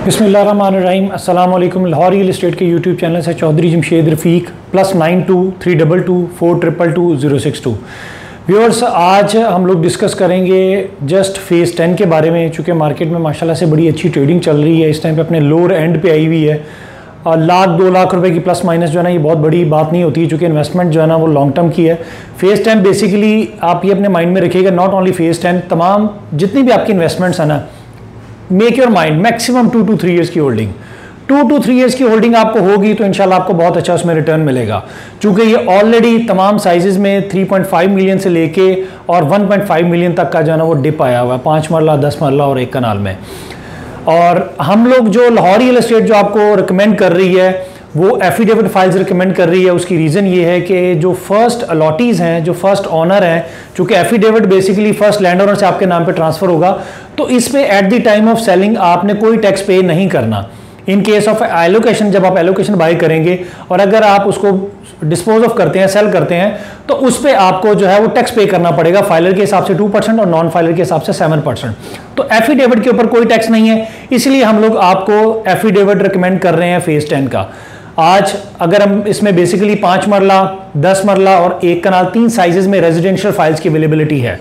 बिस्मिल्लाहिर्रहमानिर्रहीम। अस्सलाम वालेकुम। लाहौर रियल एस्टेट के यूट्यूब चैनल से चौधरी जमशेद रफ़ीक +9232224062। व्यूअर्स, आज हम लोग डिस्कस करेंगे जस्ट फेज़ 10 के बारे में। चूँकि मार्केट में माशाल्लाह से बड़ी अच्छी ट्रेडिंग चल रही है, इस टाइम पे अपने लोअर एंड पे आई हुई है। और लाख 2 लाख रुपए की प्लस माइनस जो है ना, ये बहुत बड़ी बात नहीं होती है, चूँकि इन्वेस्टमेंट जो है ना वो लॉन्ग टर्म की है। फेज़ 10 बेसिकली आप ये अपने माइंड में रखिएगा, नॉट ओनली फेज़ 10, तमाम जितनी भी आपकी इन्वेस्टमेंट्स हैं ना, make your mind maximum 2 to 3 years की होल्डिंग। 2 to 3 ईयर्स की होल्डिंग आपको होगी तो इंशाल्लाह आपको बहुत अच्छा उसमें रिटर्न मिलेगा। चूंकि ये ऑलरेडी तमाम साइजेस में 3.5 मिलियन से लेके और 1.5 मिलियन तक का जो है ना वो डिप आया हुआ है, 5 मरला, 10 मरला और 1 कनाल में। और हम लोग जो लाहौर रियल एस्टेट जो आपको रिकमेंड कर रही है वो एफिडेविट फाइल्स रिकमेंड कर रही है। उसकी रीज़न ये है कि जो फर्स्ट अलॉटीज़ हैं, जो फर्स्ट ऑनर हैं, चूँकि affidavit basically first land owner से आपके नाम पे ट्रांसफ़र होगा, तो इस पे at the time of selling आपने कोई टैक्स पे नहीं करना। इन केस ऑफ एलोकेशन, जब आप एलोकेशन बाय करेंगे और अगर आप उसको डिस्पोज ऑफ करते हैं, सेल करते हैं, तो उस पर आपको जो है वो टैक्स पे करना पड़ेगा। फाइलर के हिसाब से 2% और नॉन फाइलर के हिसाब से 7%। तो एफिडेविट के ऊपर कोई टैक्स नहीं है, इसलिए हम लोग आपको एफिडेविट रिकमेंड कर रहे हैं फेज़ 10 का। आज अगर हम इसमें बेसिकली 5 मरला, 10 मरला और 1 कनाल 3 साइजेस में रेजिडेंशियल फाइल्स की अवेलेबिलिटी है।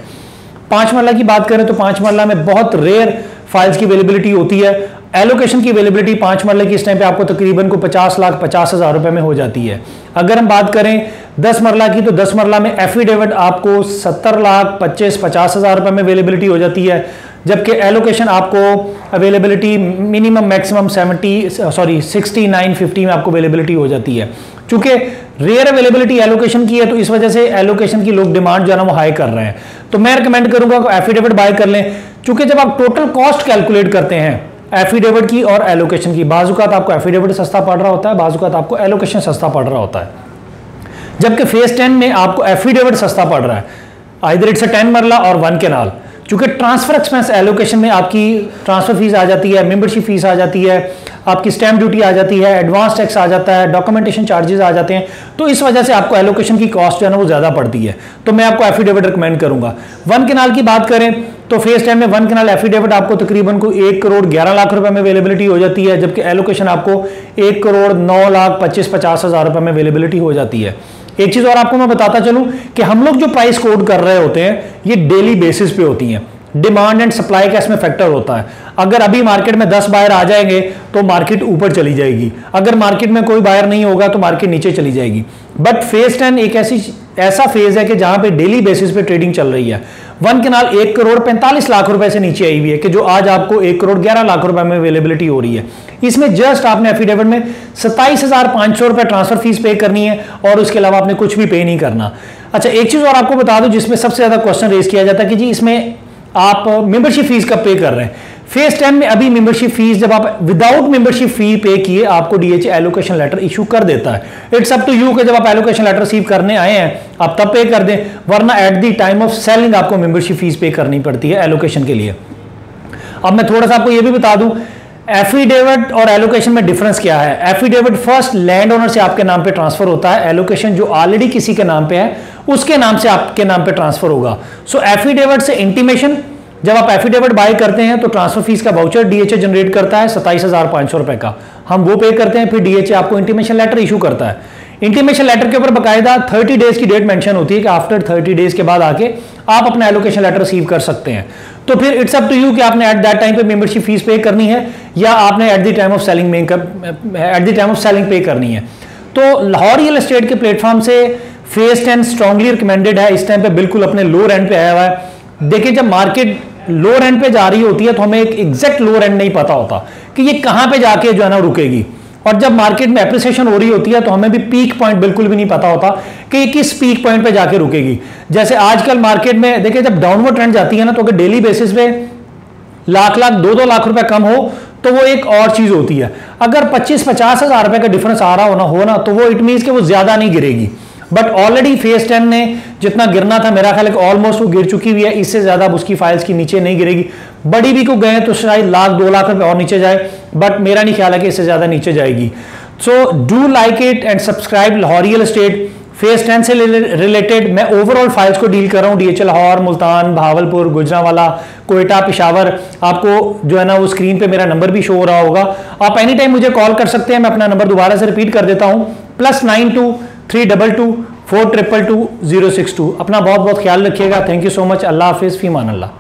5 मरला की बात करें तो 5 मरला में बहुत रेयर फाइल्स की अवेलेबिलिटी होती है। एलोकेशन की अवेलेबिलिटी 5 मरले की इस टाइम पे आपको तकरीबन को 50,50,000 रुपए में हो जाती है। अगर हम बात करें 10 मरला की, तो 10 मरला में एफिडेविट आपको 70,25,50,000 रुपए में अवेलेबिलिटी हो जाती है, जबकि एलोकेशन आपको अवेलेबिलिटी मिनिमम मैक्सिमम 69-50 में आपको अवेलेबिलिटी हो जाती है। चूंकि रेयर अवेलेबिलिटी एलोकेशन की है, तो इस वजह से एलोकेशन की लोग डिमांड जो है ना वो हाई कर रहे हैं। तो मैं रिकमेंड करूंगा कि एफिडेविट बाय कर लें, चूंकि जब आप टोटल कॉस्ट कैलकुलेट करते हैं एफिडेविट की और एलोकेशन की, बाजुकात आपको एफिडेविट सस्ता पड़ रहा होता है, बाजुकात आपको एलोकेशन सस्ता पड़ रहा होता है। जबकि फेज़ 10 में आपको एफिडेविट सस्ता पड़ रहा है, आइदर इट्स 10 मरला और 1 केनाल। चूंकि ट्रांसफर एक्सपेंस एलोकेशन में आपकी ट्रांसफर फीस आ जाती है, मेंबरशिप फीस आ जाती है, आपकी स्टैंप ड्यूटी आ जाती है, एडवांस टैक्स आ जाता है, डॉक्यूमेंटेशन चार्जेस आ जाते हैं, तो इस वजह से आपको एलोकेशन की कॉस्ट जो है ना वो ज़्यादा पड़ती है। तो मैं आपको एफिडेविट रिकमेंड करूंगा। 1 केनाल की बात करें तो फेज़ 10 में 1 केनाल एफिडेविट आपको तकरीबन को 1 करोड़ 11 लाख रुपए में अवेलेबिलिटी हो जाती है, जबकि एलोकेशन आपको 1 करोड़ 9,25,50,000 रुपए में अवेलेबिलिटी हो जाती है। एक चीज़ और आपको मैं बताता चलूं कि हम लोग जो प्राइस कोड कर रहे होते हैं ये डेली बेसिस पे होती हैं। डिमांड एंड सप्लाई का इसमें फैक्टर होता है। अगर अभी मार्केट में 10 बायर आ जाएंगे तो मार्केट ऊपर चली जाएगी, अगर मार्केट में कोई बायर नहीं होगा तो मार्केट नीचे चली जाएगी। बट फेज़ 10 एक ऐसा फेज है कि जहां पे डेली बेसिस पे ट्रेडिंग चल रही है। 1 केनाल 1 करोड़ 45 लाख रुपए से नीचे आई हुई है, कि जो आज आपको 1 करोड़ 11 लाख रुपए में अवेलेबिलिटी हो रही है। इसमें जस्ट आपने एफिडेविट में 27,500 रुपए ट्रांसफर फीस पे करनी है और उसके अलावा आपने कुछ भी पे नहीं करना। अच्छा, एक चीज और आपको बता दूं जिसमें सबसे ज्यादा क्वेश्चन रेज किया जाता है कि जी इसमें आप मेंबरशिप फीस कब पे कर रहे हैं। फेज़ 10 में अभी मेंबरशिप फीस जब आप विदाउट मेंबरशिप फी पे किए आपको डीएचए एलोकेशन लेटर इशू कर देता है। इट्स अप टू यू कि जब आप एलोकेशन लेटर रिसीव करने आए हैं आप तब पे कर दें, वरना at the time of selling आपको मेंबरशिप फीस पे करनी पड़ती है एलोकेशन के लिए। अब मैं थोड़ा सा आपको यह भी बता दूं एफिडेविट और एलोकेशन में डिफरेंस क्या है। एफिडेविट फर्स्ट लैंड ओनर से आपके नाम पे ट्रांसफर होता है, एलोकेशन जो ऑलरेडी किसी के नाम पे है उसके नाम से आपके नाम पे ट्रांसफर होगा। सो एफिडेविट से इंटीमेशन, जब आप एफिडेविट बाय करते हैं तो ट्रांसफर फीस का वाउचर डीएचए जनरेट करता है 27,500 रुपए का, हम वो पे करते हैं, फिर डीएचए आपको इंटीमेशन लेटर इशू करता है। इंटीमेशन लेटर के ऊपर बकायदा 30 डेज की डेट मेंशन होती है कि आफ्टर 30 डेज के बाद आके आप अपना एलोकेशन लेटर रिसीव कर सकते हैं। तो फिर इट्स अप टू यू कि आपने एट दैट टाइम पे मेंबरशिप फीस पे करनी है या आपने at the time of selling पे करनी है। तो लाहौर रियल एस्टेट के प्लेटफॉर्म से फेज़ 10 स्ट्रांगली रिकमेंडेड है। इस टाइम पे बिल्कुल अपने लोअर एंड पे आया हुआ है। देखिए, जब मार्केट लोअर एंड पे जा रही होती है तो हमें एक एग्जैक्ट लोअर एंड नहीं पता होता कि ये कहां पे जाके जो है ना रुकेगी, और जब मार्केट में एप्रिसिएशन हो रही होती है तो हमें भी पीक पॉइंट बिल्कुल भी नहीं पता होता कि ये किस पीक पॉइंट पे जाके रुकेगी। जैसे आजकल मार्केट में देखिए, जब डाउनवर्ड ट्रेंड जाती है ना, तो अगर डेली बेसिस पे लाख 2-2 लाख रुपए कम हो तो वो एक और चीज होती है। अगर 25-50 हजार रुपए का डिफरेंस आ रहा हो ना तो वो इट मीन्स कि वो ज्यादा नहीं गिरेगी। बट ऑलरेडी फेज़ 10 ने जितना गिरना था मेरा ख्याल है कि ऑलमोस्ट वो गिर चुकी हुई है, इससे ज्यादा उसकी फाइल्स की नीचे नहीं गिरेगी। बड़ी भी को गए तो शायद लाख 2 लाख रुपए और नीचे जाए, बट मेरा नहीं ख्याल है कि इससे ज्यादा नीचे जाएगी। So do like it and subscribe Lahore real estate phase 10 से रिलेटेड मैं ओवरऑल फाइल्स को डील कर रहा हूँ, डीएचएल लाहौर, मुल्तान, भावलपुर, गुजरांवाला, कोयटा, पिशावर। आपको जो है ना वो स्क्रीन पे मेरा नंबर भी शो हो रहा होगा, आप एनी टाइम मुझे कॉल कर सकते हैं। मैं अपना नंबर दोबारा से रिपीट कर देता हूँ, +92 322 422 062। अपना बहुत बहुत ख्याल रखिएगा। Thank you so much. अल्लाह हाफिज़, फीमान अल्लाह।